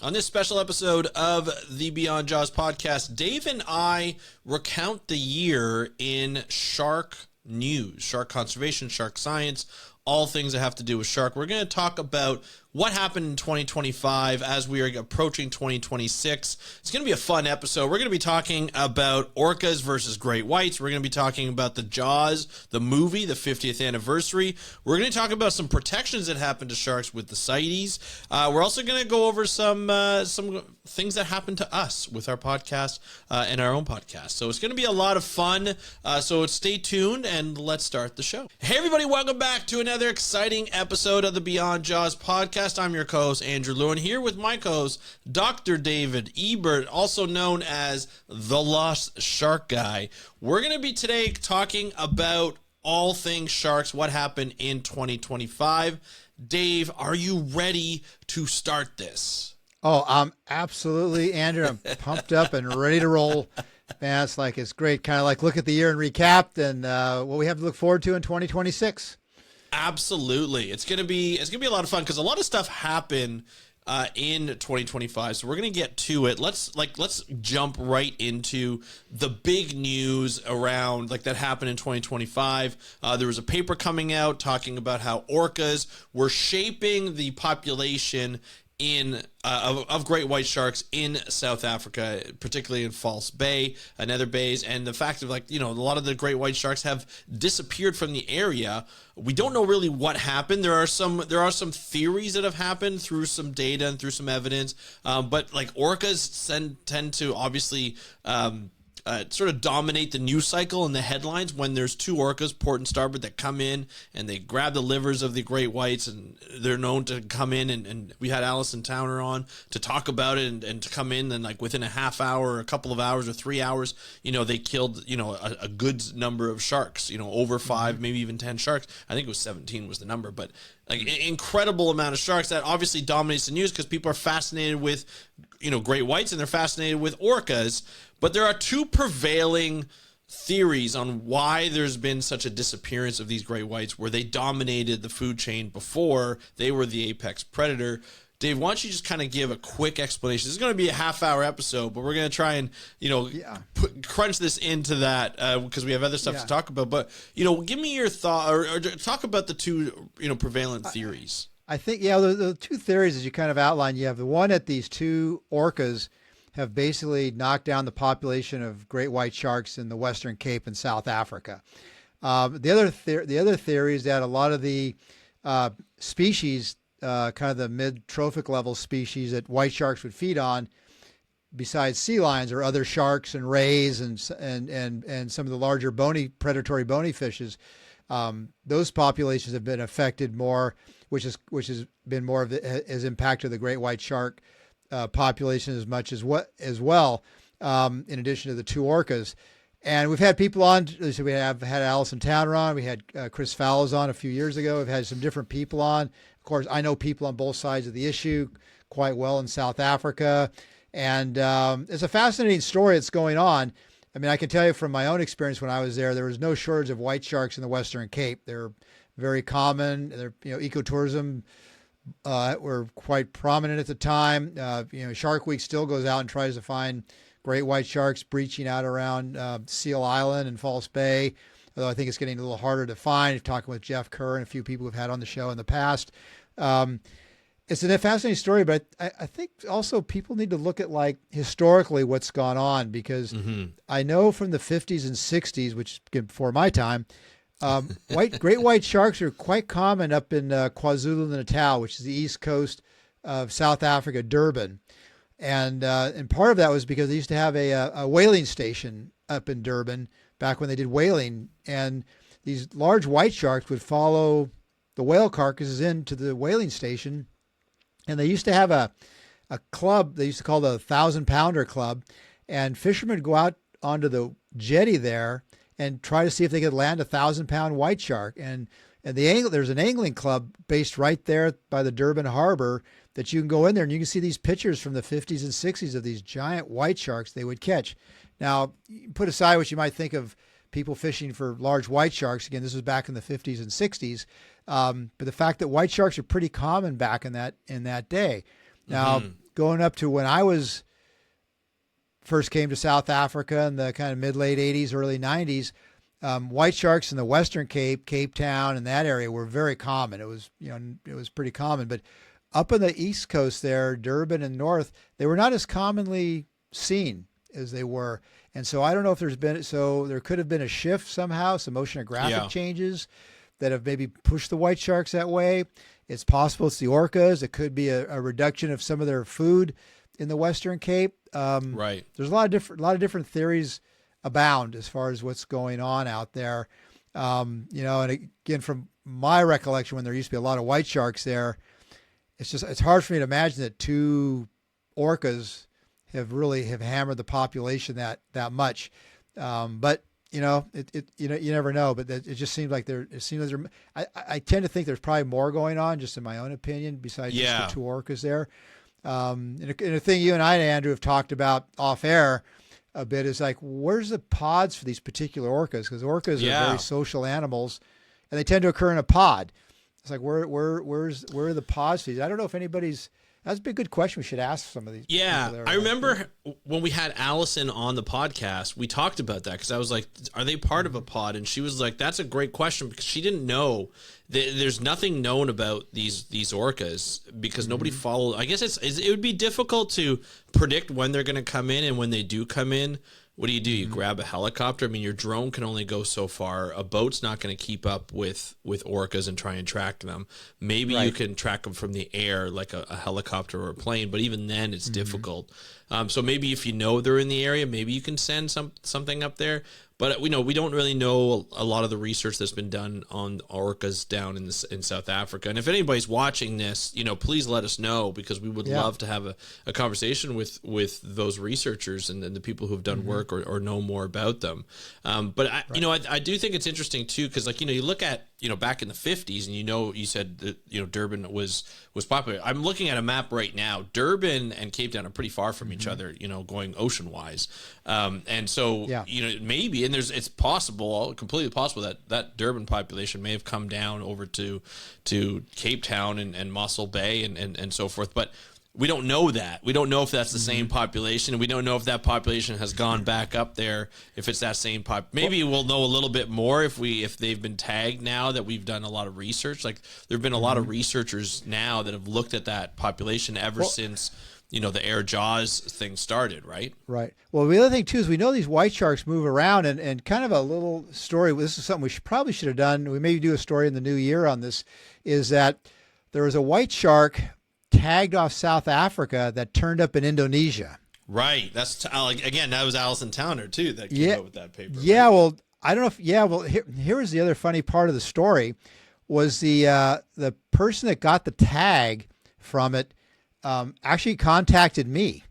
On this special episode of the Beyond Jaws podcast, Dave and I recount the year in shark news, shark conservation, shark science, all things that have to do with shark. We're going to talk about what happened in 2025 as we are approaching 2026. It's going to be a fun episode. We're going to be talking about orcas versus great whites. We're going to be talking about the Jaws, the movie, the 50th anniversary. We're going to talk about some protections that happened to sharks with the CITES. We're also going to go over some things that happened to us with our podcast and our own podcast. So it's going to be a lot of fun. So stay tuned and let's start the show. Hey everybody, welcome back to another exciting episode of the Beyond Jaws podcast. I'm your co-host, Andrew Lewin, here with my co-host, Dr. David Ebert, also known as the Lost Shark Guy. We're going to be today talking about all things sharks, what happened in 2025. Dave, are you ready to start this? Oh, I'm absolutely, Andrew. I'm pumped up and ready to roll. Man, it's great. Kind of like look at the year and recap and what we have to look forward to in 2026. Absolutely. It's gonna be a lot of fun because a lot of stuff happened in 2025. So we're gonna get to it. Let's jump right into the big news around that happened in 2025. There was a paper coming out talking about how orcas were shaping the population of great white sharks in South Africa, particularly in False Bay and other bays, and the fact of a lot of the great white sharks have disappeared from the area. We don't know really what happened. There are some theories that have happened through some data and through some evidence, but orcas tend to obviously sort of dominate the news cycle and the headlines when there's two orcas, port and starboard, that come in and they grab the livers of the great whites, and they're known to come in and we had Alison Towner on to talk about it and to come in and within a half hour, a couple of hours or 3 hours, they killed, a good number of sharks, over 5, maybe even 10 sharks. I think it was 17 was the number, but an incredible amount of sharks that obviously dominates the news because people are fascinated with, great whites and they're fascinated with orcas. But there are two prevailing theories on why there's been such a disappearance of these great whites where they dominated the food chain before they were the apex predator. Dave, why don't you just kind of give a quick explanation? This is going to be a half-hour episode, but we're going to try and, crunch this into that because we have other stuff to talk about. But, give me your thought or talk about the two, prevalent theories. I think, the two theories, as you kind of outlined, you have the one that these two orcas have basically knocked down the population of great white sharks in the Western Cape and South Africa. The other theory is that a lot of the species, kind of the mid-trophic level species that white sharks would feed on, besides sea lions, or other sharks and rays and some of the larger predatory bony fishes, those populations have been affected more, which has been more of has impacted the great white shark population as much as well, in addition to the two orcas. And we've had people on, so we have had Alison Towner on, we had Chris Fallows on a few years ago. We've had some different people on. Of course, I know people on both sides of the issue quite well in South Africa. And it's a fascinating story that's going on. I mean, I can tell you from my own experience when I was there was no shortage of white sharks in the Western Cape. They're very common. They're, ecotourism were quite prominent at the time. Shark Week still goes out and tries to find great white sharks breaching out around Seal Island and False Bay, although I think it's getting a little harder to find. Talking with Jeff Kerr and a few people we've had on the show in the past. It's a fascinating story, but I think also people need to look at historically what's gone on, because I know from the 50s and 60s, which is before my time, great white sharks are quite common up in KwaZulu-Natal, which is the east coast of South Africa, Durban. And part of that was because they used to have a whaling station up in Durban back when they did whaling. And these large white sharks would follow the whale carcasses into the whaling station. And they used to have a club they used to call the 1,000-pounder club. And fishermen would go out onto the jetty there and try to see if they could land a 1,000-pound white shark. And there's an angling club based right there by the Durban harbor that you can go in there and you can see these pictures from the 50s and 60s of these giant white sharks they would catch. Now, put aside what you might think of people fishing for large white sharks. Again, this was back in the 50s and 60s. But the fact that white sharks are pretty common back in that day. Now, going up to when I was first came to South Africa in the kind of mid late 80s, early 90s. White sharks in the Western Cape, Cape Town, and that area were very common. It was, it was pretty common. But up on the East Coast there, Durban and North, they were not as commonly seen as they were. And so I don't know if there could have been a shift somehow, some oceanographic changes that have maybe pushed the white sharks that way. It's possible it's the orcas. It could be a reduction of some of their food in the Western Cape. Right. There's a lot of different theories abound as far as what's going on out there. And again, from my recollection, when there used to be a lot of white sharks there, it's hard for me to imagine that two orcas have hammered the population that much. But you never know. But it just seems like I tend to think there's probably more going on, just in my own opinion, besides just the two orcas there. And a thing you and I, Andrew, have talked about off air a bit is like, where's the pods for these particular orcas? Because orcas are very social animals, and they tend to occur in a pod. It's like, where are the pods for these? I don't know if anybody's. That's a good question. We should ask some of these. Yeah, I remember when we had Allison on the podcast, we talked about that because I was like, "Are they part of a pod?" And she was like, "That's a great question," because she didn't know. There's nothing known about these orcas because nobody followed. I guess it would be difficult to predict when they're going to come in, and when they do come in, what do? You grab a helicopter? I mean, your drone can only go so far. A boat's not going to keep up with orcas and try and track them. Maybe you can track them from the air, like a helicopter or a plane, but even then it's difficult. So maybe if you know they're in the area, maybe you can send something up there. But we don't really know a lot of the research that's been done on orcas down in South Africa. And if anybody's watching this, please let us know, because we would love to have a conversation with those researchers and the people who've done work or know more about them. But I do think it's interesting too, because you look at back in the 50s, and you said that Durban was popular. I'm looking at a map right now. Durban and Cape Town are pretty far from each other, going ocean wise, and so maybe. And it's possible, completely possible, that Durban population may have come down over to Cape Town and Mossel Bay and so forth. But we don't know that. We don't know if that's the same population, and we don't know if that population has gone back up there, if it's that same Maybe we'll know a little bit more if they've been tagged now that we've done a lot of research. Like, there have been a lot of researchers now that have looked at that population ever since the air jaws thing started, right? Right. Well, the other thing too is we know these white sharks move around, and kind of a little story. This is something we probably should have done. We may do a story in the new year on this. Is that there was a white shark tagged off South Africa that turned up in Indonesia. Right. That's again, that was Alison Towner too that came out with that paper. Yeah. Right? Well, I don't know if. Yeah. Well, here was the other funny part of the story, was the person that got the tag from it actually contacted me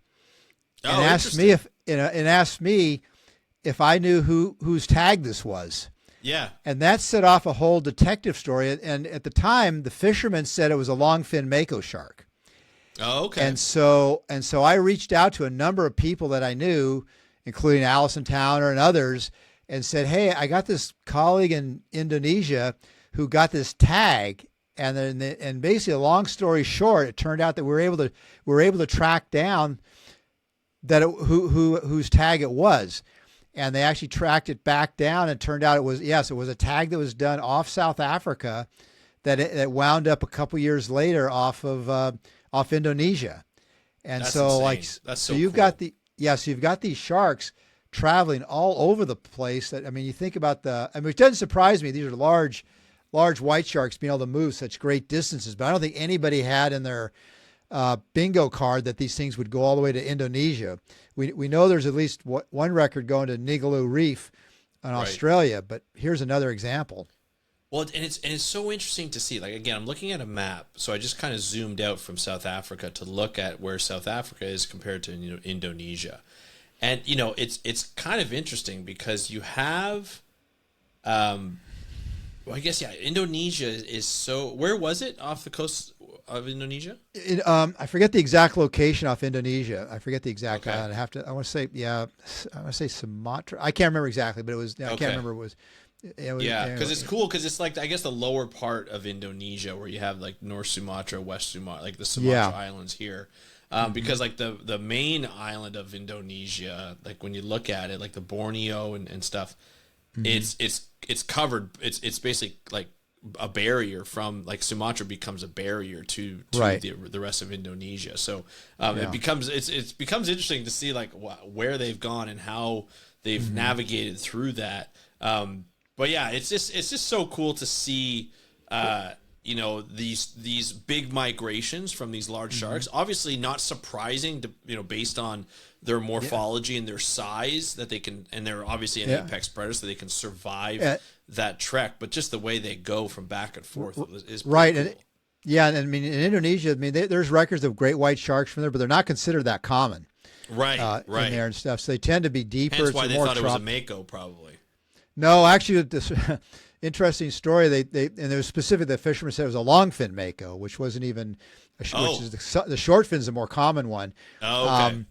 and asked me if I knew whose tag this was. Yeah. And that set off a whole detective story. And at the time, the fishermen said it was a longfin mako shark. Oh, okay. And so I reached out to a number of people that I knew, including Alison Towner and others, and said, "Hey, I got this colleague in Indonesia who got this tag." And basically, a long story short, it turned out that we were able to track down that whose tag it was, and they actually tracked it back down, and it turned out it was a tag that was done off South Africa, that wound up a couple years later off Indonesia, and that's so insane. That's so you've cool. so you've got these sharks traveling all over the place. You think about it doesn't surprise me. These are large white sharks being able to move such great distances, but I don't think anybody had in their bingo card that these things would go all the way to Indonesia. We know there's at least one record going to Nigalu Reef in Australia, but here's another example. Well, and it's so interesting to see. Like, again, I'm looking at a map, so I just kind of zoomed out from South Africa to look at where South Africa is compared to Indonesia, and it's kind of interesting because you have. Well, I guess, Indonesia is so... Where was it off the coast of Indonesia? I forget the exact location off Indonesia. I forget the exact... Okay. I want to say Sumatra. I can't remember exactly, but it was... I can't remember what it was... because it's cool, because it's like, I guess, the lower part of Indonesia where you have like North Sumatra, West Sumatra, like the Sumatra Islands here. because like the main island of Indonesia, like when you look at it, like the Borneo and stuff, it's covered. It's basically like a barrier from like Sumatra becomes a barrier to Right. the rest of Indonesia. So it becomes interesting to see like where they've gone and how they've navigated through that. But yeah, it's just so cool to see these big migrations from these large sharks. Obviously not surprising to, based on their morphology and their size that they can, and they're obviously an apex predator, so they can survive that trek. But just the way they go from back and forth is right. cool. And I mean, in Indonesia, I mean, there's records of great white sharks from there, but they're not considered that common. Right. In there and stuff. So they tend to be deeper. Hence why they more thought it was a mako, probably. No, actually, this interesting story. They and there was specific. The fisherman said it was a longfin mako, which wasn't even, which is the short fin's a more common one. Oh, okay.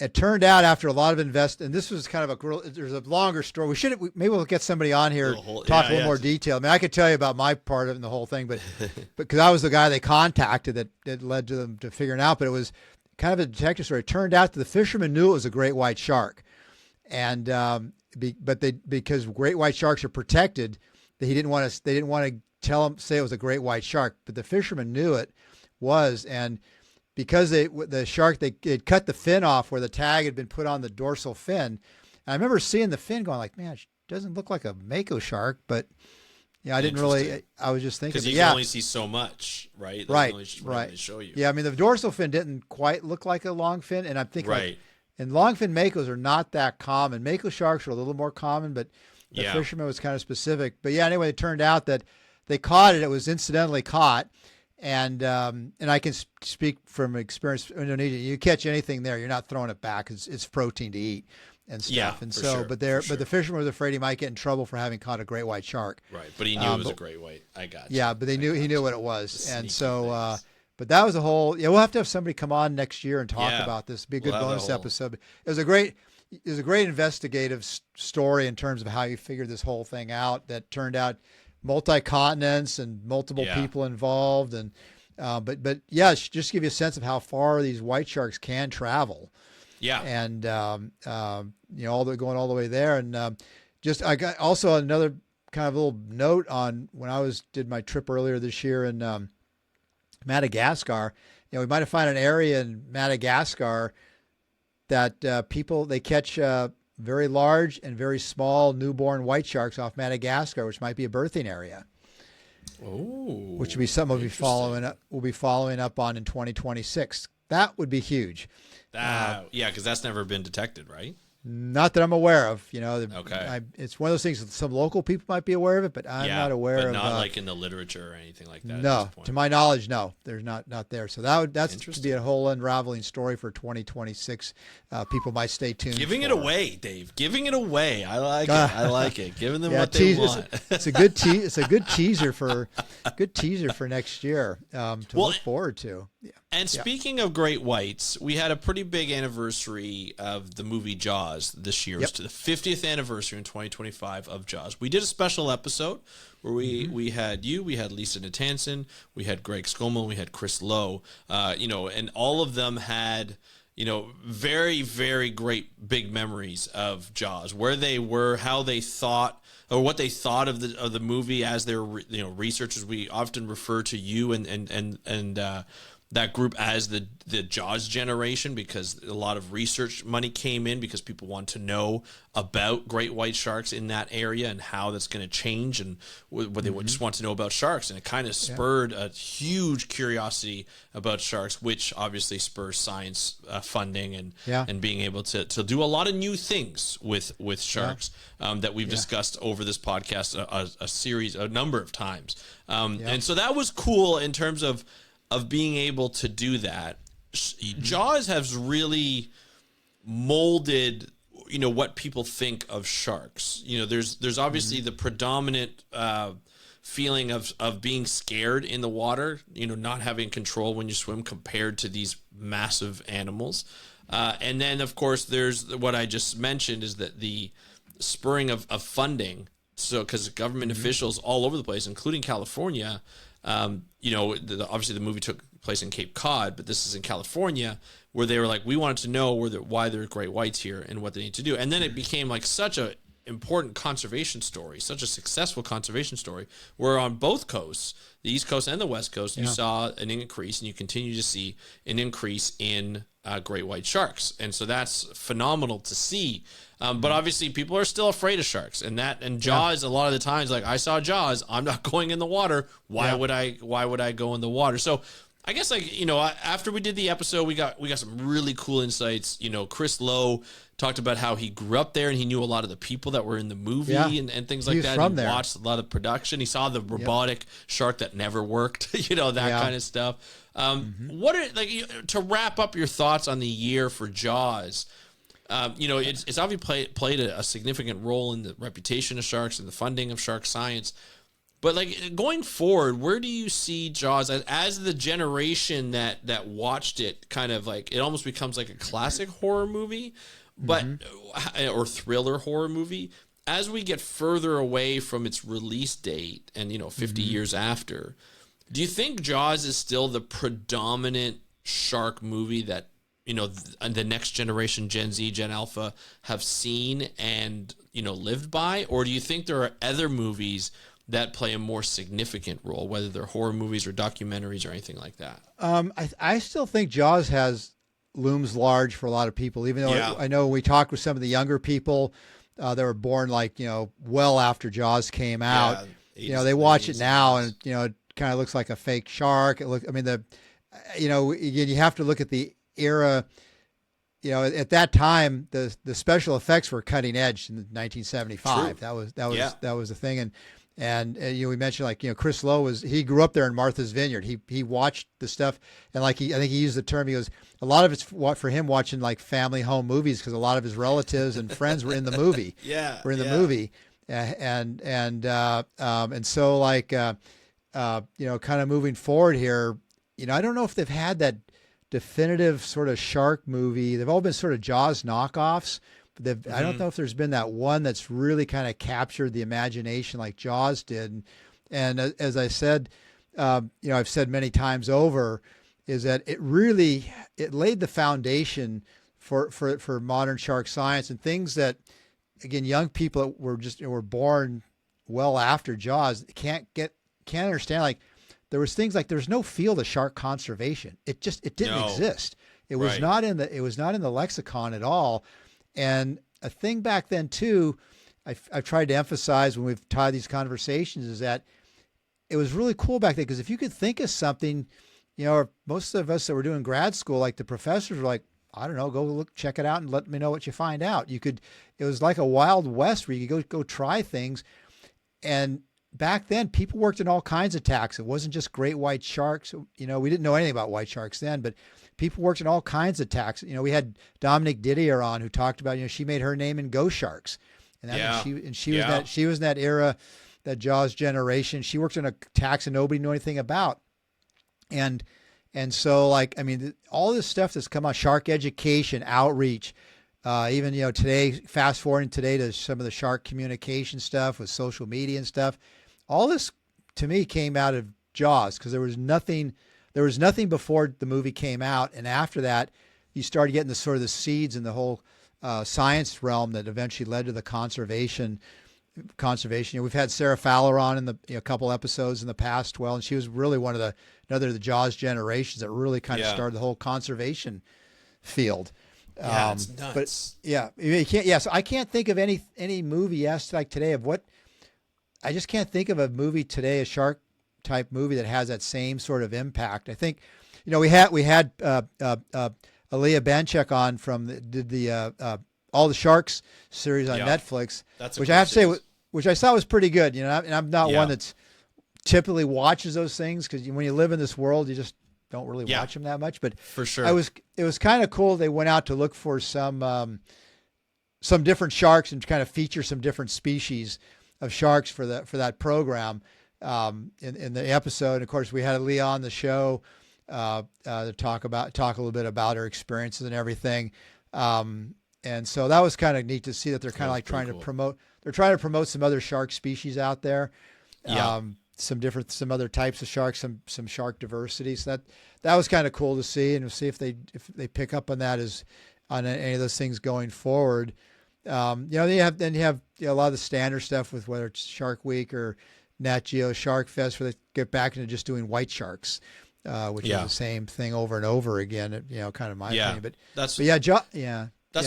It turned out after a lot of and this was kind of there's a longer story. Maybe we'll get somebody on here talk a little more detail. I mean, I could tell you about my part of the whole thing, but because I was the guy they contacted that led to them to figuring out. But it was kind of a detective story. It turned out that the fisherman knew it was a great white shark, and because great white sharks are protected, they didn't want to say it was a great white shark, but the fisherman knew it was, and because they'd cut the fin off where the tag had been put on the dorsal fin. And I remember seeing the fin going like, man, it doesn't look like a mako shark, but I didn't really, I was just thinking. Because you can only see so much, right? Right. They show you. Yeah, I mean, the dorsal fin didn't quite look like a long fin, and I'm thinking, and longfin makos are not that common. Mako sharks are a little more common, but the fisherman was kind of specific. But yeah, anyway, it turned out that they caught it. It was incidentally caught. And I can speak from experience in Indonesia. You catch anything there, you're not throwing it back. It's protein to eat and stuff. Yeah, and so, but the fisherman was afraid he might get in trouble for having caught a great white shark. Right, but he knew it was a great white. I got you. Yeah, but he knew what it was, and so. But that was a whole. Yeah, we'll have to have somebody come on next year and talk about this. It'd be a good bonus episode. It was a great investigative story in terms of how you figured this whole thing out. That turned out multi-continents and multiple people involved, and but yeah, just give you a sense of how far these white sharks can travel. Yeah, and going all the way there, and I got also another kind of little note on when I did my trip earlier this year in Madagascar. We might have found an area in Madagascar that people they catch very large and very small newborn white sharks off Madagascar, which might be a birthing area. Oh, which would be something we'll be following up on in 2026. That would be huge. Because that's never been detected, right? Not that I'm aware of. Okay. It's one of those things that some local people might be aware of it, but I'm not aware of. But not like in the literature or anything like that. No, to my knowledge, no. There's not there. So that's to be a whole unraveling story for 2026. People might stay tuned. Giving it away, Dave. Giving it away. I like it. I like it. Giving them what they want. It's a good teaser for next year to look forward to. Yeah. And speaking of great whites, we had a pretty big anniversary of the movie Jaws this year. It was to the 50th anniversary in 2025 of Jaws. We did a special episode where we had Lisa Natanson, we had Greg Scoman, we had Chris Lowe, and all of them had very, very great big memories of Jaws, where they were, how they thought, or what they thought of the movie as their researchers. We often refer to you and that group as the Jaws generation, because a lot of research money came in because people want to know about great white sharks in that area and how that's going to change, and what they would just want to know about sharks. And it kind of spurred a huge curiosity about sharks, which obviously spurs science funding and being able to do a lot of new things with sharks that we've discussed over this podcast a number of times. And so that was cool in terms of being able to do that. Jaws has really molded, what people think of sharks. There's obviously the predominant feeling of being scared in the water, not having control when you swim compared to these massive animals. And then, of course, there's what I just mentioned, is that the spurring of funding. So, because government officials all over the place, including California, obviously the movie took place in Cape Cod, but this is in California, where they were like, we wanted to know why there are great whites here and what they need to do. And then it became like such a important conservation story, such a successful conservation story, where on both coasts, the East Coast and the West Coast, you saw an increase, and you continue to see an increase in great white sharks. And so that's phenomenal to see. But obviously people are still afraid of sharks, and Jaws, a lot of the times, like, I saw Jaws, I'm not going in the water. Why would I go in the water? So I guess, like, you know, after we did the episode, we got some really cool insights. You know, Chris Lowe talked about how he grew up there and he knew a lot of the people that were in the movie and things like that. He watched a lot of production. He saw the robotic shark that never worked, you know, that kind of stuff. What are, like, to wrap up your thoughts on the year for Jaws? You know, it's obviously played a significant role in the reputation of sharks and the funding of shark science. But, like, going forward, where do you see Jaws as the generation that watched it, kind of like, it almost becomes like a classic horror movie, but or thriller horror movie, as we get further away from its release date and, you know, 50 years after? Do you think Jaws is still the predominant shark movie that, you know, the next generation, Gen Z, Gen Alpha, have seen and, you know, lived by? Or do you think there are other movies that play a more significant role, whether they're horror movies or documentaries or anything like that? I still think Jaws looms large for a lot of people, even though I know we talked with some of the younger people that were born, like, you know, well after Jaws came out. You know, they watch it now and, you know, it kind of looks like a fake shark. You know, again, you have to look at the era. You know, at that time, the special effects were cutting edge in 1975. True. That was the thing. And you know, we mentioned, like, you know, Chris Lowe he grew up there in Martha's Vineyard. He watched the stuff, and, like, I think he used the term, he goes, a lot of it's for him watching, like, family home movies, because a lot of his relatives and friends were in the movie. Movie, and so, like, you know, kind of moving forward here, you know, I don't know if they've had that definitive sort of shark movie. They've all been sort of Jaws knockoffs. I don't know if there's been that one that's really kind of captured the imagination like Jaws did. And as I said, you know, I've said many times over, is that it laid the foundation for modern shark science, and things that, again, young people that were born well after Jaws can't understand. Like, there was things like, there's no field of shark conservation. It didn't exist. It was not in the lexicon at all. And a thing back then too, I've tried to emphasize when we've tied these conversations, is that it was really cool back then, because if you could think of something, you know, or most of us that were doing grad school, like, the professors were like, I don't know, go look, check it out, and let me know what you find out. It was like a Wild West where you could go try things. And back then, people worked in all kinds of tax. It wasn't just great white sharks. You know, we didn't know anything about white sharks then, but people worked in all kinds of tax. You know, we had Dominic Didier on, who talked about, you know, she made her name in ghost sharks, and she was in that era, that Jaws generation. She worked in a tax that nobody knew anything about, and so, like, I mean, all this stuff that's come on, shark education, outreach, even, you know, today, fast forwarding today to some of the shark communication stuff with social media and stuff. All this, to me, came out of Jaws, because there was nothing before the movie came out, and after that, you started getting the sort of the seeds in the whole science realm that eventually led to the conservation. You know, we've had Sarah Fowler on in a couple episodes in the past, and she was really one of the Jaws generations that really kind of started the whole conservation field. It's nuts. But you can't. So I can't think of any movie like today of what. I just can't think of a movie today, a shark type movie, that has that same sort of impact. I think, you know, we had Aaliyah Banchek on from the All the Sharks series on Netflix, which I have to say, which I thought was pretty good. You know, and I'm not one that's typically watches those things, because when you live in this world, you just don't really watch them that much. But for sure, it was kind of cool. They went out to look for some different sharks and kind of feature some different species of sharks for that program in the episode. And of course, we had Leah on the show to talk a little bit about her experiences and everything. And so that was kind of neat to see that they're kind of like trying to promote some other shark species out there. some other types of sharks, some shark diversity. So that was kind of cool to see, and we'll see if they pick up on that as on any of those things going forward. Then you have a lot of the standard stuff with whether it's Shark Week or Nat Geo Shark Fest, where they get back into just doing white sharks, which is the same thing over and over again. Kind of my opinion. That's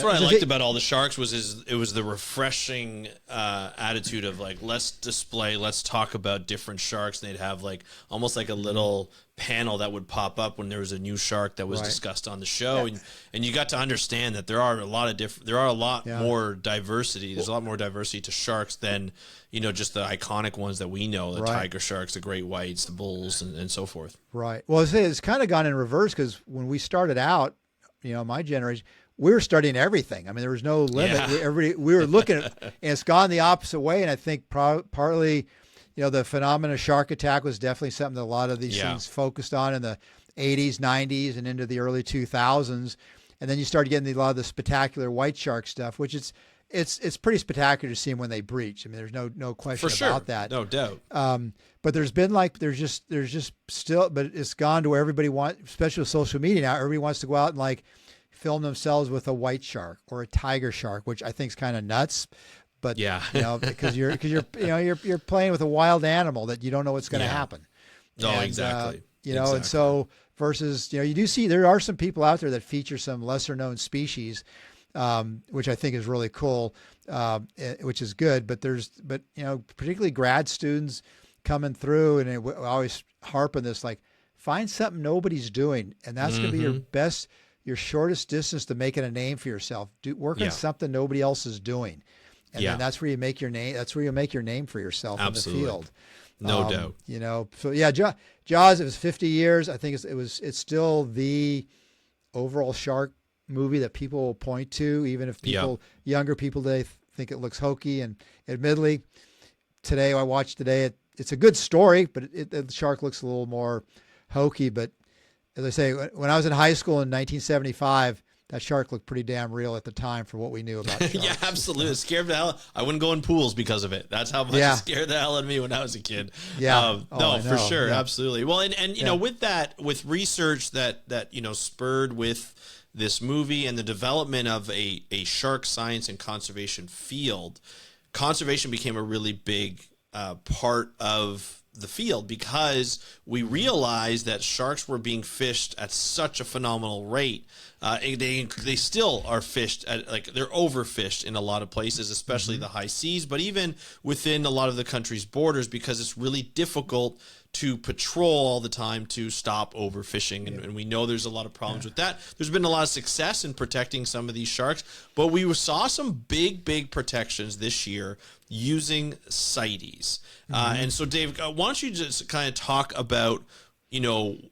what I liked about all the sharks it was the refreshing attitude of like, let's talk about different sharks. And they'd have like almost like a little panel that would pop up when there was a new shark that was discussed on the show, and you got to understand that there are a lot more diversity. There's a lot more diversity to sharks than just the iconic ones that we know, the tiger sharks, the great whites, the bulls, and so forth. Right. Well, it's kind of gone in reverse, because when we started out, my generation, we were studying everything. I mean, there was no limit. Yeah. We were looking at, and it's gone the opposite way. And I think partly, the phenomenon of shark attack was definitely something that a lot of these things focused on in the 80s, 90s, and into the early 2000s. And then you started getting a lot of the spectacular white shark stuff, which it's pretty spectacular to see them when they breach. I mean, there's no question about that. No doubt. But there's been there's just still, but it's gone to where everybody wants, especially with social media now, everybody wants to go out and film themselves with a white shark or a tiger shark, which I think is kind of nuts. But because you're playing with a wild animal that you don't know what's going to happen. No, exactly. And so versus you do see there are some people out there that feature some lesser known species, which I think is really cool, which is good. But particularly grad students coming through, and I always harp on this, find something nobody's doing, and that's going to be your shortest distance to making a name for yourself. Work on something nobody else is doing. And then that's where you make your name. That's where you make your name for yourself in the field. No doubt. So Jaws, it was 50 years. I think it's still the overall shark movie that people will point to, even if younger people today think it looks hokey. And admittedly, I watched today, it's a good story, but the shark looks a little more hokey. But as I say, when I was in high school in 1975, that shark looked pretty damn real at the time for what we knew about sharks. Yeah, absolutely. It scared the hell. I wouldn't go in pools because of it. That's how much it scared the hell out of me when I was a kid. Yeah. For sure. Yeah. Absolutely. Well, and with research that spurred with this movie and the development of a shark science and conservation field, conservation became a really big part of the field, because we realized that sharks were being fished at such a phenomenal rate. They still are fished at, they're overfished in a lot of places, especially the high seas, but even within a lot of the country's borders, because it's really difficult to patrol all the time to stop overfishing. And we know there's a lot of problems with that. There's been a lot of success in protecting some of these sharks, but we saw some big protections this year using CITES. And so, Dave, why don't you just kind of talk about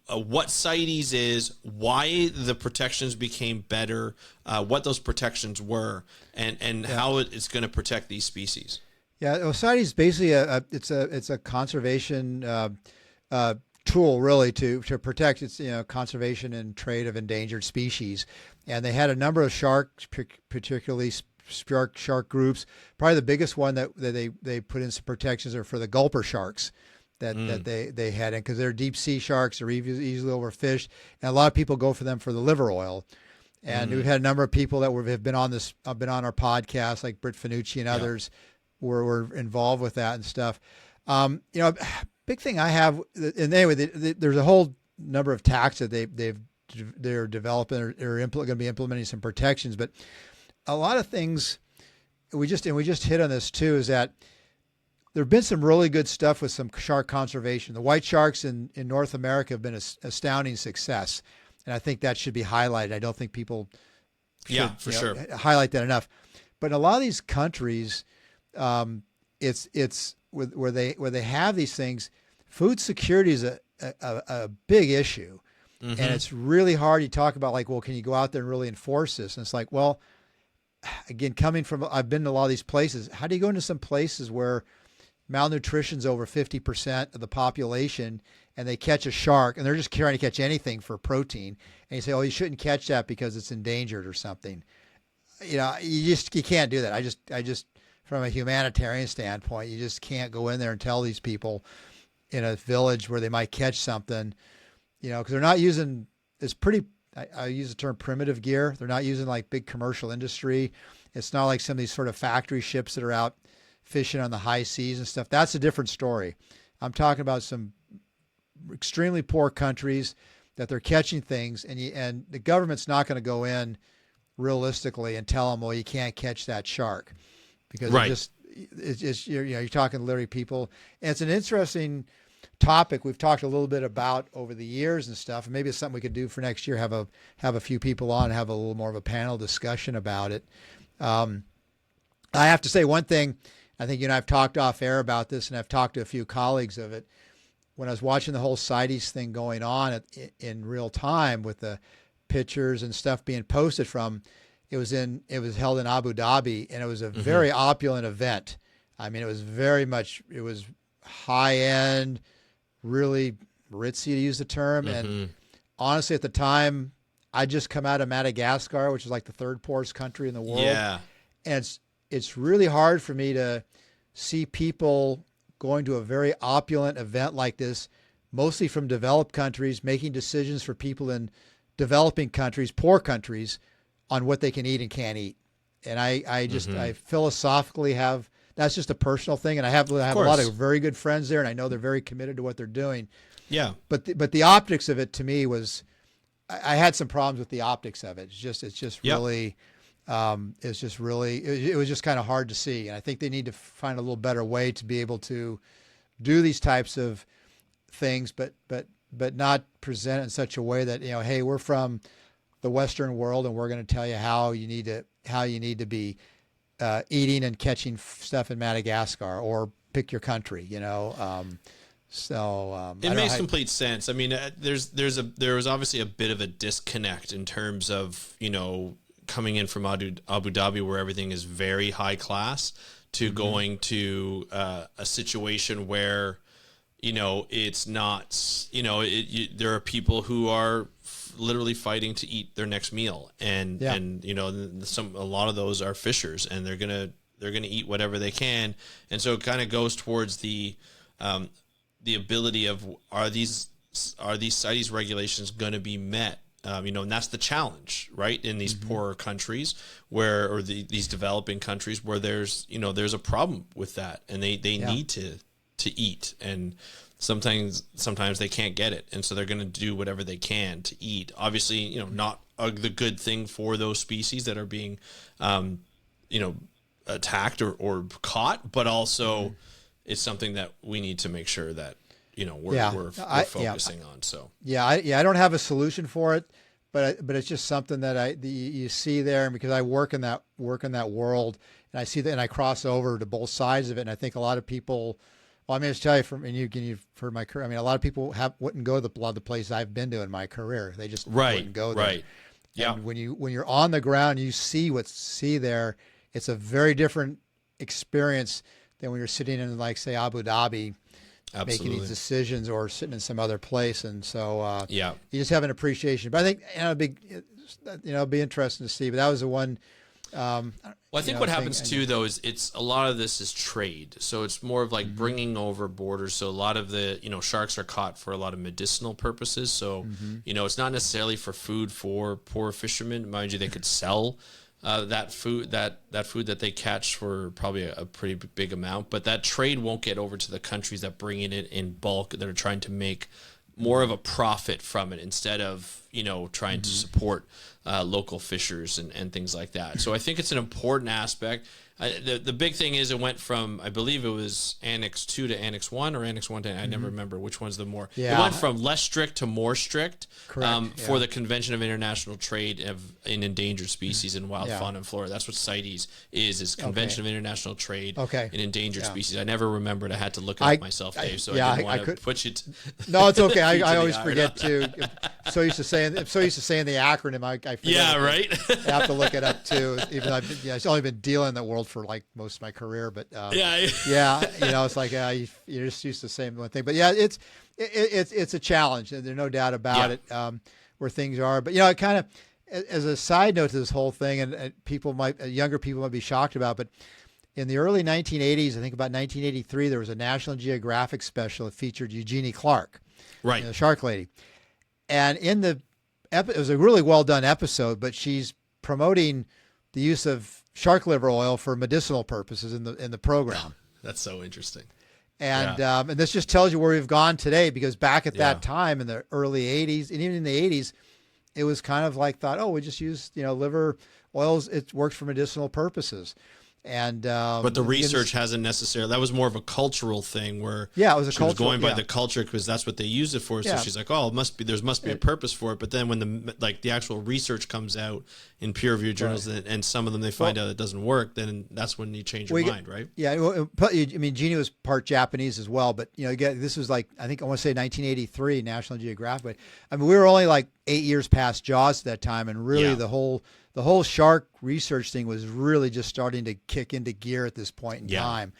what CITES is, why the protections became better, what those protections were, and how it's going to protect these species. Yeah, well, CITES is basically it's a conservation tool, really, to protect its conservation and trade of endangered species. And they had a number of sharks, particularly shark groups. Probably the biggest one that they put in some protections are for the gulper sharks that they had in, because they're deep sea sharks. They're easily overfished, and a lot of people go for them for the liver oil. And we've had a number of people that have been on our podcast, like Britt Finucci and others, were involved with that and stuff. Big thing I have, and anyway, there's a whole number of tacts that they're developing or going to be implementing some protections, but a lot of things we just hit on this too, is that there have been some really good stuff with some shark conservation. The white sharks in North America have been an astounding success, and I think that should be highlighted. I don't think people should, highlight that enough. But in a lot of these countries, it's where they have these things. Food security is a big issue, and it's really hard. You talk about can you go out there and really enforce this? And it's again, I've been to a lot of these places. How do you go into some places where malnutrition's over 50% of the population, and they catch a shark, and they're just trying to catch anything for protein, and you say, you shouldn't catch that because it's endangered or something. You can't do that. I just from a humanitarian standpoint, you just can't go in there and tell these people, in a village where they might catch something, because they're not using, it's pretty, I use the term primitive gear. They're not using like big commercial industry. It's not like some of these sort of factory ships that are out fishing on the high seas and stuff. That's a different story. I'm talking about some extremely poor countries that they're catching things, and the government's not going to go in realistically and tell them, well, you can't catch that shark, because you're talking literally people. And it's an interesting topic we've talked a little bit about over the years and stuff, and maybe it's something we could do for next year, have a few people on, have a little more of a panel discussion about it. I have to say one thing, I think I've talked off air about this, and I've talked to a few colleagues of it. When I was watching the whole CITES thing going on in real time with the pictures and stuff being posted from, it was held in Abu Dhabi, and it was a very opulent event. I mean, it was high end, really ritzy, to use the term. And honestly, at the time, I just come out of Madagascar, which is like the third poorest country in the world. Yeah. And it's really hard for me to see people going to a very opulent event like this, mostly from developed countries, making decisions for people in developing countries, poor countries, on what they can eat and can't eat. And I philosophically have, that's just a personal thing. And I have a lot of very good friends there, and I know they're very committed to what they're doing. Yeah. But the optics of it, to me, was, I had some problems with the optics of it. It was just kind of hard to see. And I think they need to find a little better way to be able to do these types of things, but not present it in such a way that, hey, we're from the Western world, and we're going to tell you how you need to be eating and catching stuff in Madagascar, or pick your country, It makes complete sense. I mean, there was obviously a bit of a disconnect in terms of, coming in from Abu Dhabi, where everything is very high class, to going to a situation where, it's not, there are people who are literally fighting to eat their next meal, and a lot of those are fishers, and they're gonna eat whatever they can, and so it kind of goes towards the ability of, are these CITES regulations going to be met? And that's the challenge, right? In these poorer countries these developing countries where there's a problem with that, and they need to eat, and sometimes they can't get it, and so they're going to do whatever they can to eat. Obviously, not the good thing for those species that are being, attacked or caught, but also it's something that we need to make sure that we're focusing on. So I don't have a solution for it, but it's just something that you see there, and because I work in that world, and I see that, and I cross over to both sides of it, and I think a lot of people. Well, I mean, just tell you you've heard my career. I mean, a lot of people wouldn't go to a lot of the places I've been to in my career. They just wouldn't go there. Right. Yeah. And when you're on the ground, you see there. It's a very different experience than when you're sitting in, like, say, Abu Dhabi, making these decisions, or sitting in some other place. And so, you just have an appreciation. But I think it'd be interesting to see. But that was the one. I think what happens too, though, is it's a lot of this is trade. So it's more of like bringing over borders. So a lot of the, sharks are caught for a lot of medicinal purposes. So, it's not necessarily for food for poor fishermen. Mind you, they could sell that food that they catch for probably a pretty big amount. But that trade won't get over to the countries that bring it in bulk, that are trying to make more of a profit from it, instead of, trying to support local fishers and things like that. So I think it's an important aspect. The big thing is, it went from, I believe it was Annex 2 to Annex 1, or Annex 1 to, I never remember which one's the more. Yeah. It went from less strict to more strict for the Convention of International Trade in Endangered Species and Wild Fauna and Flora. That's what CITES is Convention of International Trade in Endangered Species. I never remembered. I had to look it up myself, Dave, so I didn't want to put you to... No, it's okay. I always forget to. I'm so used to saying the acronym, I forget. Yeah, right? I have to look it up, too, even though I've only been dealing in that world for like most of my career, but it's like you're just used to saying one thing. But it's a challenge, and there's no doubt about it, where things are. But it kind of, as a side note to this whole thing, and younger people might be shocked about, but in the early 1980s, I think about 1983, there was a National Geographic special that featured Eugenie Clark, Right. the shark lady. And in the it was a really well done episode, but she's promoting the use of shark liver oil for medicinal purposes in the program. That's so interesting. And and this just tells you where we've gone today, because back at that time in the early 80s and even in the 80s, it was kind of like thought, oh, we just use, liver oils. It works for medicinal purposes. And but the research hasn't necessarily. That was more of a cultural thing where it was she was going by the culture because that's what they use it for. So she's like, oh, there must be a purpose for it. But then when the actual research comes out in peer reviewed journals, and some of them they find out it doesn't work, then that's when you change your mind, right? Yeah, I mean, Jeannie was part Japanese as well, but again, this was like, I think I want to say 1983 National Geographic. I mean, we were only like 8 years past Jaws at that time, and really the whole shark research thing was really just starting to kick into gear at this point in time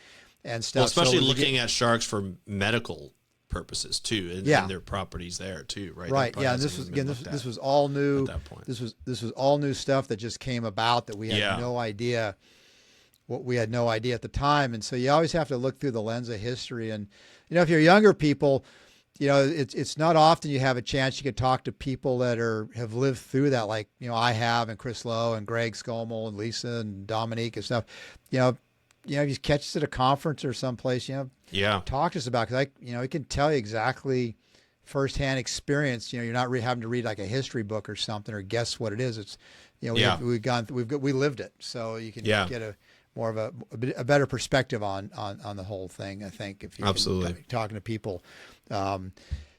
and stuff. Well, especially looking at sharks for medical purposes too, and their properties there too, right? Right. Yeah. And this was all new. At that point. This was all new stuff that just came about that we had no idea. What we had no idea at the time, and so you always have to look through the lens of history. And if you're younger people, it's not often you have a chance you could talk to people that have lived through that, like, I have, and Chris Lowe and Greg Scommel and Lisa and Dominique and stuff. If you catch us at a conference or someplace, talk to us about, because I can tell you exactly firsthand experience. You're not having to read like a history book or something or guess what it is. It's we lived it, so you can get a more of a better perspective on the whole thing, I think, if you're talking to people. So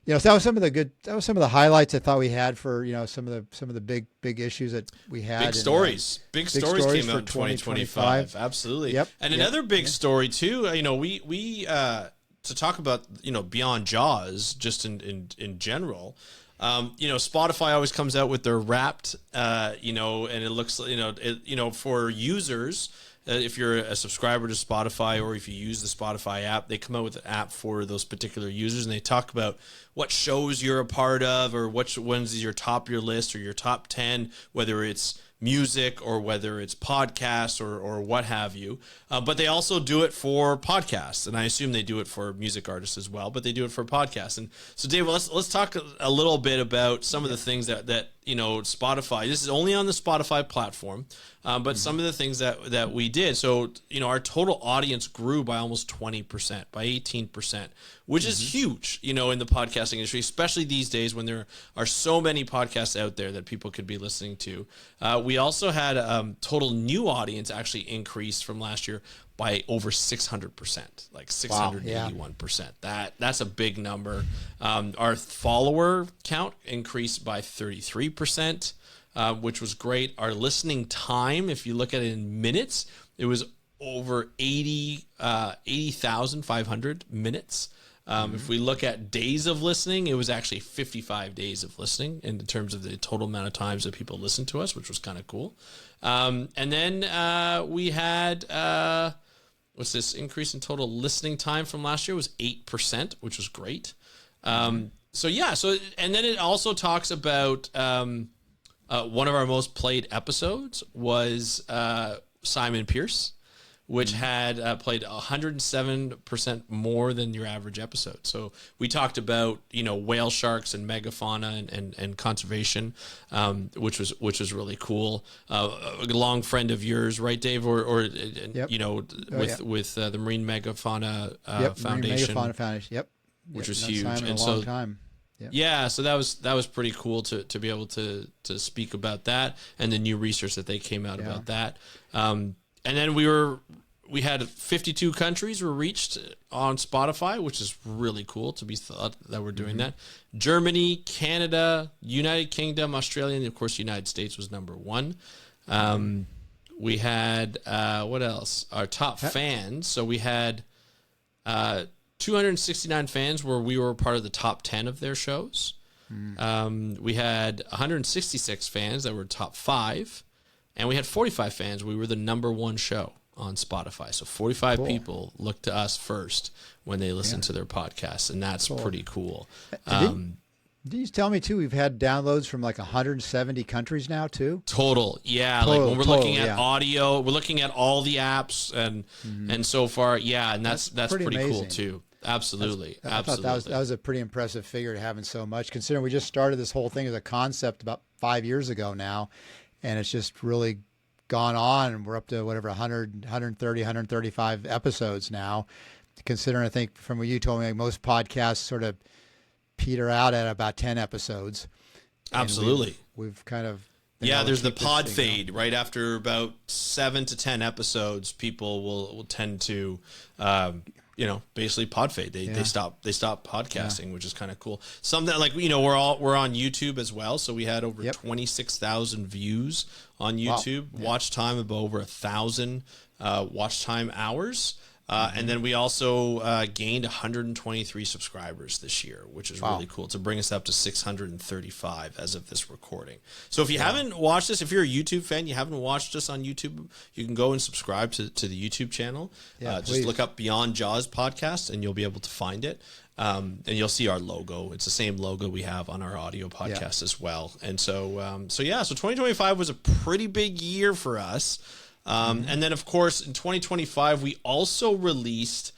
that was some of the highlights I thought we had for some of the big issues that we had. Big stories came out in 2025. Absolutely. Yep. And another big story too. We to talk about beyond Jaws, just in general. Spotify always comes out with their Wrapped. And it looks for users. If you're a subscriber to Spotify, or if you use the Spotify app, they come out with an app for those particular users, and they talk about what shows you're a part of, or which ones is your top of your list, or your top 10, whether it's music or whether it's podcasts or what have you. But they also do it for podcasts, and I assume they do it for music artists as well, but they do it for podcasts. And so, Dave, let's talk a little bit about some of the things that Spotify, this is only on the Spotify platform, but some of the things that we did. So, our total audience grew by almost 20%, by 18%, which is huge, in the podcasting industry, especially these days when there are so many podcasts out there that people could be listening to. We also had total new audience actually increase from last year by over 600%, like 681%. That's a big number. Our follower count increased by 33%, which was great. Our listening time, if you look at it in minutes, it was over 80,500 minutes. If we look at days of listening, it was actually 55 days of listening in terms of the total amount of times that people listened to us, which was kind of cool. And then we had, what's this increase in total listening time from last year was 8%, which was great. And then it also talks about one of our most played episodes was Simon Pierce, which had played 107% more than your average episode. So we talked about whale sharks and megafauna and conservation, which was really cool. A long friend of yours, right, Dave? With the Marine Megafauna Foundation. Marine Megafauna Foundation. Yep. Which was huge. And a long time. Yep. Yeah, so that was pretty cool to be able to speak about that, and the new research that they came out about that. And then we had 52 countries were reached on Spotify, which is really cool to be thought that we're doing that. Germany, Canada, United Kingdom, Australia, and of course, United States was number one. We had, what else? Our top fans. So we had 269 fans where we were part of the top 10 of their shows. We had 166 fans that were top 5. And we had 45 fans. We were the number one show on Spotify. So 45 people looked to us first when they listened to their podcasts, and that's pretty cool. Did you tell me too? We've had downloads from like 170 countries now too. Total, yeah. Like when we're looking at audio, we're looking at all the apps, and so far, yeah, and that's pretty cool too. Absolutely, I thought that was a pretty impressive figure to having so much, considering we just started this whole thing as a concept about 5 years ago now, and it's just really gone on, and we're up to whatever 100, 130, 135 episodes now. Considering, I think from what you told me, like most podcasts sort of peter out at about 10 episodes. Absolutely. We've kind of there's the pod fade right after about 7 to 10 episodes. People will tend to basically pod fade. They stop podcasting, which is kind of cool. Something like we're on YouTube as well, so we had over 26,000 views on YouTube. Wow. Watch time of over 1,000 watch time hours. And then we also gained 123 subscribers this year, which is really cool, to bring us up to 635 as of this recording. So if you haven't watched this, if you're a YouTube fan, you haven't watched us on YouTube, you can go and subscribe to the YouTube channel. Just look up Beyond Jaws podcast, and you'll be able to find it. And you'll see our logo. It's the same logo we have on our audio podcast as well. And so 2025 was a pretty big year for us. And then, of course, in 2025, we also released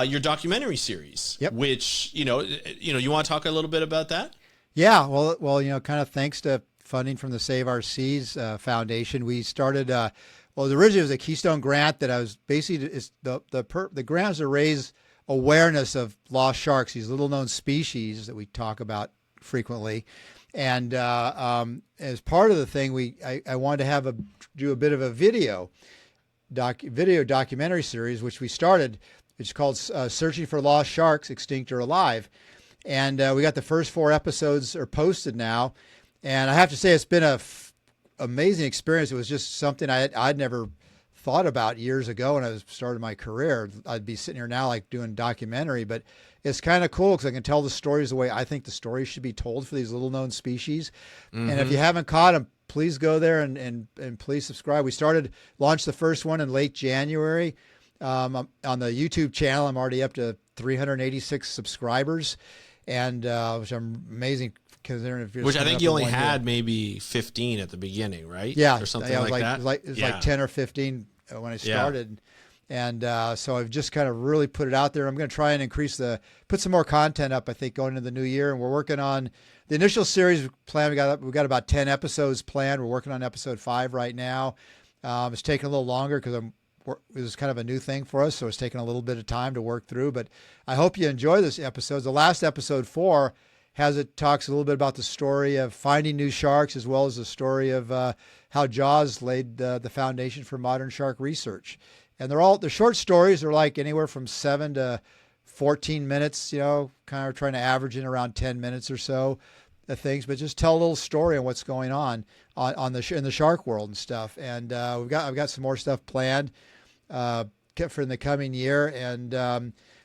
your documentary series, which, you want to talk a little bit about that? Yeah, well, kind of thanks to funding from the Save Our Seas Foundation, we started, originally it was a Keystone grant that I was basically, the grant is to raise awareness of lost sharks, these little known species that we talk about frequently. And as part of the thing, I wanted to do a bit of a video documentary series, which we started. It's called Searching for Lost Sharks, Extinct or Alive. And we got the first 4 episodes are posted now. And I have to say, it's been an amazing experience. It was just something I'd never thought about years ago when I started my career. I'd be sitting here now like doing documentary, but it's kind of cool because I can tell the stories the way I think the stories should be told for these little known species. Mm-hmm. And if you haven't caught them, please go there and please subscribe. We launched the first one in late January. On the YouTube channel, I'm already up to 386 subscribers, and which I'm amazing considering. Which I think you only had maybe 15 at the beginning, right? Yeah, or something like that. It was like 10 or 15 when I started. And so I've just kind of really put it out there. I'm going to try and put some more content up, I think, going into the new year. And we're working on the initial series plan. We've got about 10 episodes planned. We're working on episode 5 right now. It's taking a little longer because it was kind of a new thing for us. So it's taking a little bit of time to work through. But I hope you enjoy this episode. The last episode 4 talks a little bit about the story of finding new sharks, as well as the story of how Jaws laid the foundation for modern shark research. And the short stories are like anywhere from 7 to 14 minutes, kind of trying to average in around 10 minutes or so of things, but just tell a little story on what's going on in the shark world and stuff. And I've got some more stuff planned for the coming year, and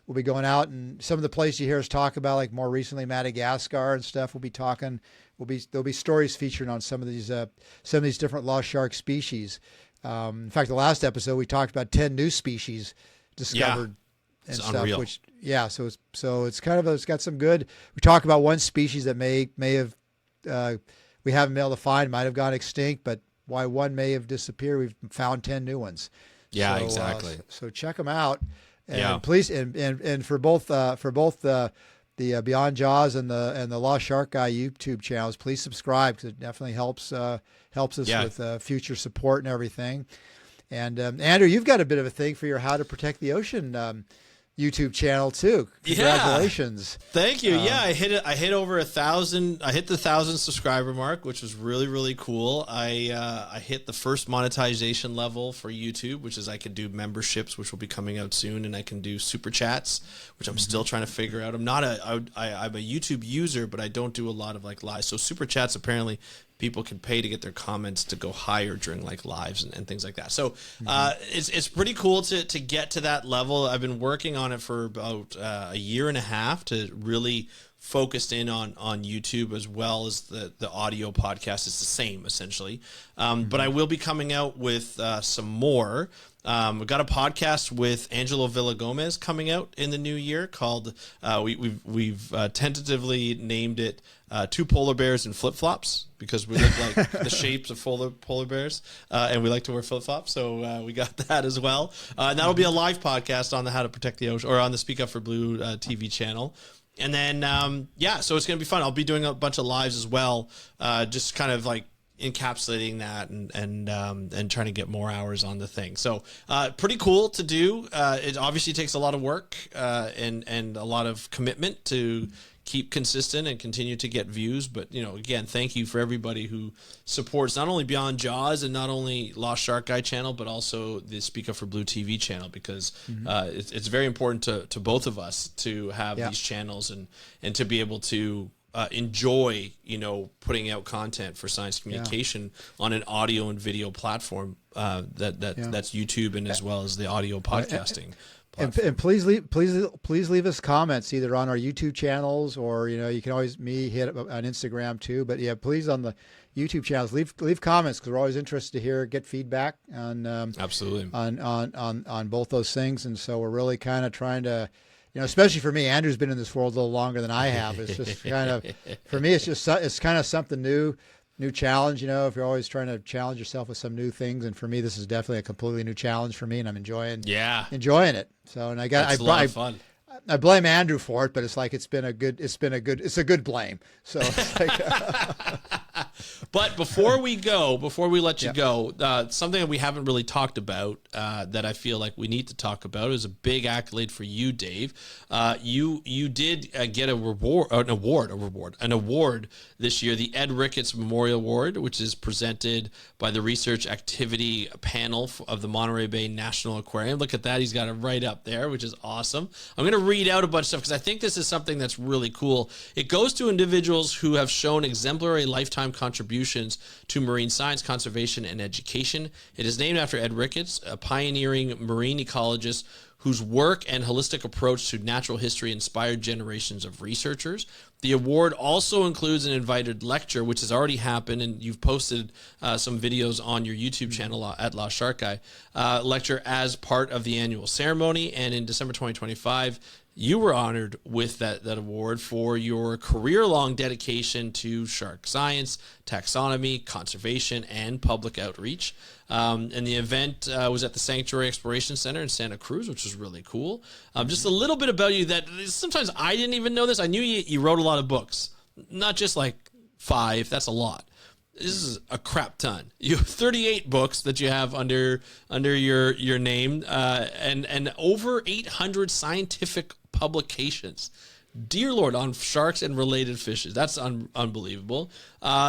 we'll be going out, and some of the places you hear us talk about, like more recently Madagascar and stuff. We'll be talking. There'll be stories featured on some of these different lost shark species. In fact, the last episode we talked about 10 new species discovered and stuff. Unreal. It's got some good. We talk about one species that may have we haven't been able to find, might have gone extinct, but why one may have disappeared. We've found 10 new ones. Yeah, exactly. So check them out, and please, and for both the Beyond Jaws and the Lost Shark Guy YouTube channels, please subscribe, because it definitely helps us with future support and everything. And Andrew, you've got a bit of a thing for your How to Protect the Ocean YouTube channel too. Congratulations! Thank you. I hit over 1,000. I hit the 1,000 subscriber mark, which was really, really cool. I hit the first monetization level for YouTube, which is I can do memberships, which will be coming out soon, and I can do super chats, which I'm still trying to figure out. I'm a YouTube user, but I don't do a lot of like live. So super chats, apparently people can pay to get their comments to go higher during like lives and things like that. So it's pretty cool to get to that level. I've been working on it for about a year and a half to really focused in on YouTube as well as the audio podcast. It's the same essentially, but I will be coming out with some more. We've got a podcast with Angelo Villagomez coming out in the new year called we've tentatively named it Two Polar Bears and Flip Flops, because we look like the shapes of polar bears, and we like to wear flip flops. So we got that as well. And that'll be a live podcast on the How to Protect the Ocean, or on the Speak Up for Blue TV channel. And then so it's gonna be fun. I'll be doing a bunch of lives as well, just kind of like encapsulating that and trying to get more hours on the thing. So pretty cool to do. It obviously takes a lot of work and a lot of commitment to keep consistent and continue to get views. But, again, thank you for everybody who supports not only Beyond Jaws and not only Lost Shark Guy channel, but also the Speak Up for Blue TV channel, because it's very important to both of us to have these channels and to be able to enjoy, putting out content for science communication on an audio and video platform that's YouTube, and as well as the audio podcasting. And please leave us comments either on our YouTube channels, or you can always hit on Instagram too. But please, on the YouTube channels, leave comments, because we're always interested to get feedback on absolutely on both those things. And so we're really kind of trying to, especially for me, Andrew's been in this world a little longer than I have. It's just kind of, for me, it's kind of something new challenge. If you're always trying to challenge yourself with some new things, and for me, this is definitely a completely new challenge for me, and I'm enjoying it. So, and a lot of fun. I blame Andrew for it, but it's like it's a good blame. So it's like, but before we let you go, something that we haven't really talked about that I feel like we need to talk about is a big accolade for you, Dave. You did get an award this year, the Ed Ricketts Memorial Award, which is presented by the Research Activity Panel of the Monterey Bay National Aquarium. Look at that. He's got it right up there, which is awesome. I'm going to read out a bunch of stuff because I think this is something that's really cool. It goes to individuals who have shown exemplary lifetime contributions to marine science, conservation, and education. It is named after Ed Ricketts, a pioneering marine ecologist whose work and holistic approach to natural history inspired generations of researchers. The award also includes an invited lecture, which has already happened, and you've posted some videos on your YouTube channel at Lost Shark Guy, lecture as part of the annual ceremony. And in December 2025, you were honored with that award for your career-long dedication to shark science, taxonomy, conservation, and public outreach. And the event was at the Sanctuary Exploration Center in Santa Cruz, which was really cool. Just a little bit about you that sometimes I didn't even know this. I knew you wrote a lot of books, not just like 5. That's a lot. This is a crap ton. You have 38 books that you have under your name, and over 800 scientific publications. Dear Lord, on sharks and related fishes. That's unbelievable.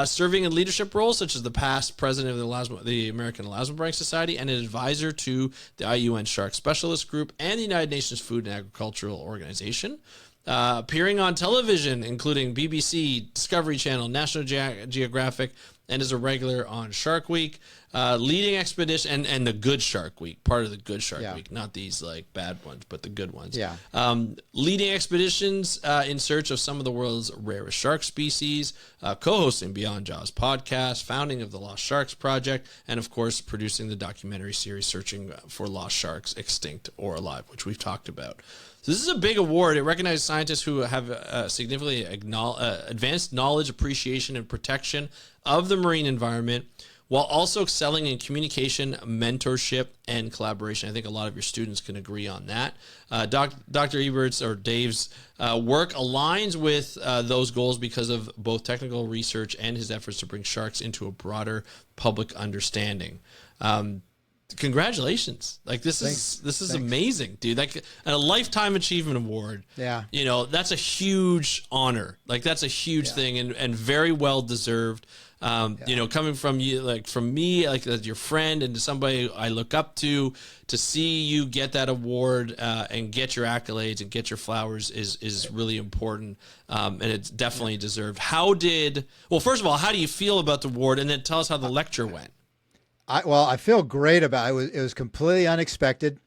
Serving in leadership roles, such as the past president of the American Elasmobranch Society and an advisor to the IUN Shark Specialist Group and the United Nations Food and Agricultural Organization. Appearing on television, including BBC, Discovery Channel, National Geographic, and as a regular on Shark Week. Leading expedition and the Good Shark Week, part of the Good Shark Week, not these like bad ones, but the good ones. Yeah. Leading expeditions in search of some of the world's rarest shark species, co-hosting Beyond Jaws podcast, founding of the Lost Sharks Project, and of course producing the documentary series Searching for Lost Sharks, Extinct or Alive, which we've talked about. So this is a big award. It recognizes scientists who have significantly advanced knowledge, appreciation, and protection of the marine environment, while also excelling in communication, mentorship, and collaboration. I think a lot of your students can agree on that. Dr. Ebert's or Dave's work aligns with those goals because of both technical research and his efforts to bring sharks into a broader public understanding. Congratulations. Like this is amazing, dude. Like a lifetime achievement award. Yeah. That's a huge honor. Like that's a huge thing and very well deserved. Coming from you, like from me, like as your friend and to somebody I look up to see you get that award and get your accolades and get your flowers is really important. And it's definitely deserved. First of all, how do you feel about the award? And then tell us how the lecture went. I feel great about it. It was completely unexpected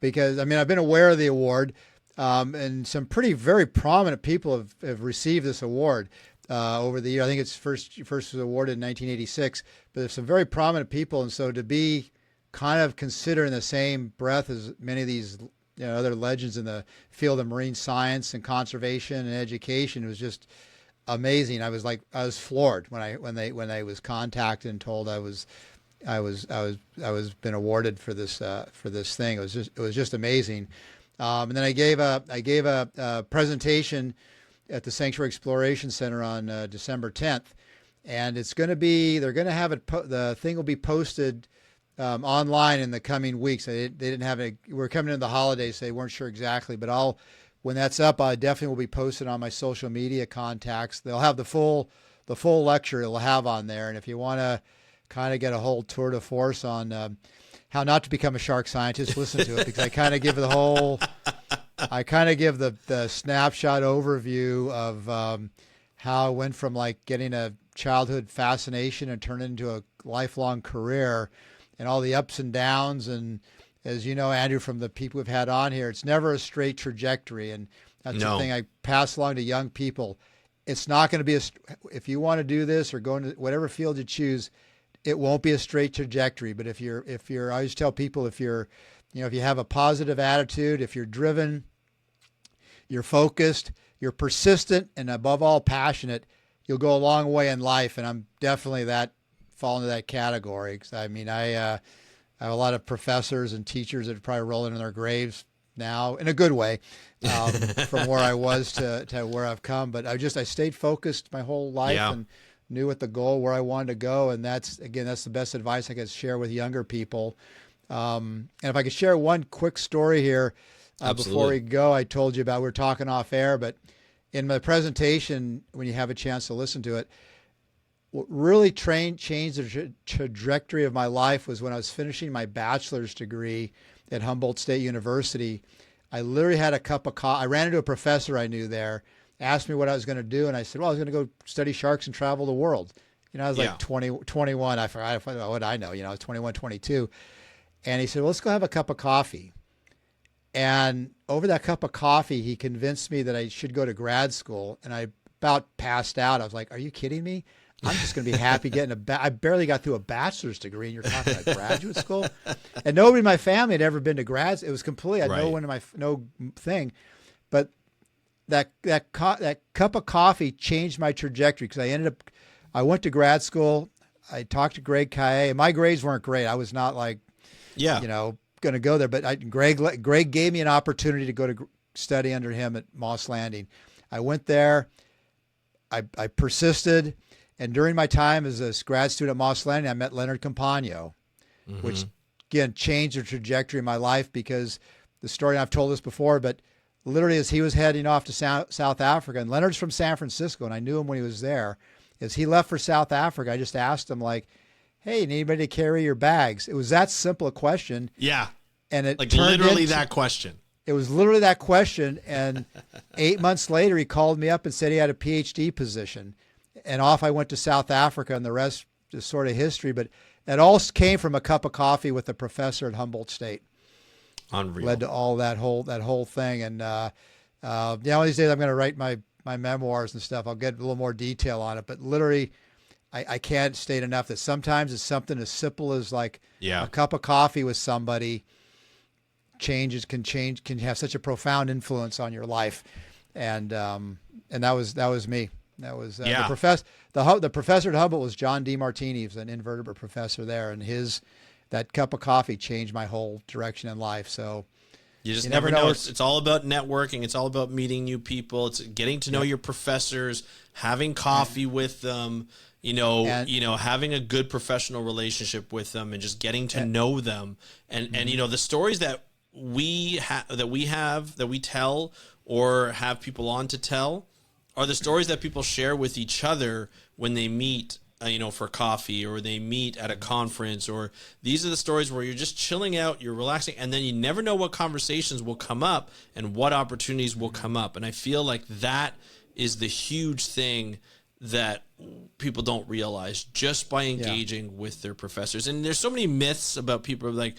because, I've been aware of the award. And some very prominent people have received this award over the year. I think it's first was awarded in 1986, but there's some very prominent people, and so to be kind of considered in the same breath as many of these other legends in the field of marine science and conservation and education, it was just amazing. I was floored when I was contacted and told I was been awarded for this thing. It was just amazing. And then I gave a presentation at the Sanctuary Exploration Center on December 10th, and they're going to have it. The thing will be posted online in the coming weeks. They didn't have it. We're coming into the holidays, so they weren't sure exactly. But when that's up, I definitely will be posted on my social media contacts. They'll have the full lecture. It'll have on there, and if you want to kind of get a whole tour de force on how not to become a shark scientist, listen to it, because I kind of give the snapshot overview of how I went from like getting a childhood fascination and turned it into a lifelong career, and all the ups and downs. And as you know, Andrew, from the people we've had on here, it's never a straight trajectory. And that's the thing I pass along to young people. It's not going to be if you want to do this or go into whatever field you choose, it won't be a straight trajectory. But if you're, I always tell people, if you have a positive attitude, if you're driven, you're focused, you're persistent, and above all passionate, you'll go a long way in life. And I'm definitely fall into that category. 'Cause I have a lot of professors and teachers that are probably rolling in their graves now in a good way, from where I was to where I've come. But I stayed focused my whole life and knew what the goal, where I wanted to go. And that's the best advice I could share with younger people. And if I could share one quick story here, before we go, I told you about, we were talking off air, but in my presentation, when you have a chance to listen to it, what really changed the trajectory of my life was when I was finishing my bachelor's degree at Humboldt State University. I literally had a cup of coffee. I ran into a professor I knew there, asked me what I was going to do, and I said, well, I was going to go study sharks and travel the world. I was like 21. I forgot what I know. I was 21, 22. And he said, well, let's go have a cup of coffee. And over that cup of coffee, he convinced me that I should go to grad school. And I about passed out. I was like, are you kidding me? I'm just going to be happy getting I barely got through a bachelor's degree, and you're talking about graduate school. And nobody in my family had ever been to grad. It was completely, I had no one in no thing. But that cup of coffee changed my trajectory, because I went to grad school. I talked to Greg Kaye. My grades weren't great. I was not like, going to go there. But Greg gave me an opportunity to go to study under him at Moss Landing. I went there. I persisted. And during my time as a grad student at Moss Landing, I met Leonard Campagno, which, again, changed the trajectory of my life, because the story, I've told this before, but literally as he was heading off to South Africa, and Leonard's from San Francisco, and I knew him when he was there, as he left for South Africa, I just asked him, like, hey, need anybody to carry your bags? It was that simple a question. Yeah. And it literally that question. It was literally that question. And 8 months later, he called me up and said he had a PhD position. And off I went to South Africa, and the rest is sort of history. But it all came from a cup of coffee with a professor at Humboldt State. Unreal. Led to all that whole thing. And one of these days I'm going to write my memoirs and stuff. I'll get a little more detail on it. But literally, I can't state enough that sometimes it's something as simple as like a cup of coffee with somebody can have such a profound influence on your life. And that was me. That was the professor. The professor at Humboldt was John D. Martini. He was an invertebrate professor there, and that cup of coffee changed my whole direction in life. So you just never know. It's all about networking. It's all about meeting new people. It's getting to know your professors, having coffee with them. Having a good professional relationship with them, and just getting to know them. And the stories that we tell or have people on to tell are the stories that people share with each other when they meet, for coffee, or they meet at a conference, or these are the stories where you're just chilling out, you're relaxing, and then you never know what conversations will come up and what opportunities will come up. And I feel like that is the huge thing that people don't realize just by engaging with their professors. And there's so many myths about people like,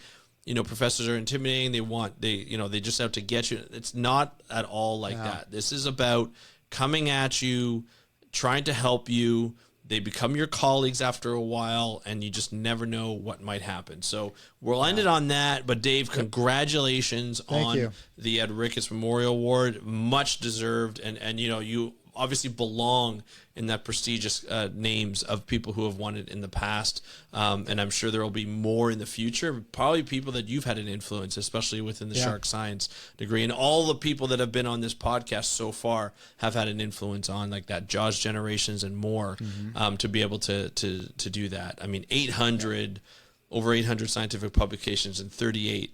professors are intimidating. They just out to get you. It's not at all like that. This is about coming at you, trying to help you. They become your colleagues after a while, and you just never know what might happen. So we'll end it on that. But Dave, congratulations on the Ed Ricketts Memorial Award, much deserved, and you obviously belong in that prestigious names of people who have won it in the past, and I'm sure there will be more in the future. Probably people that you've had an influence, especially within the shark science degree, and all the people that have been on this podcast so far have had an influence on like that Jaws generations and more, to be able to do that. I mean, over 800 scientific publications and 38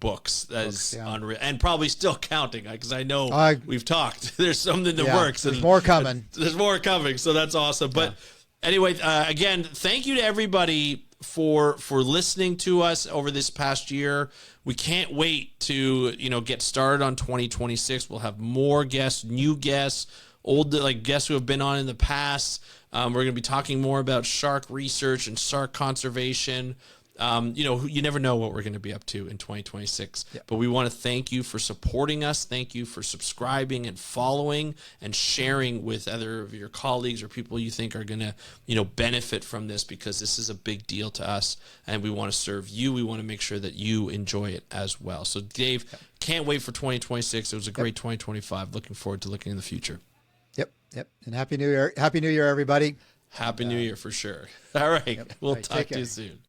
books. That's unreal, and probably still counting, because I know we've talked. There's something in the works. There's more coming. There's more coming, so that's awesome. But anyway, again, thank you to everybody for listening to us over this past year. We can't wait to get started on 2026. We'll have more guests, new guests, old guests who have been on in the past. We're going to be talking more about shark research and shark conservation. You never know what we're going to be up to in 2026, but we want to thank you for supporting us. Thank you for subscribing and following and sharing with other of your colleagues or people you think are going to, benefit from this, because this is a big deal to us and we want to serve you. We want to make sure that you enjoy it as well. So Dave, can't wait for 2026. It was a great 2025. Looking forward to looking in the future. Yep. And Happy New Year. Happy New Year, everybody. Happy New Year for sure. All right. We'll talk to you soon.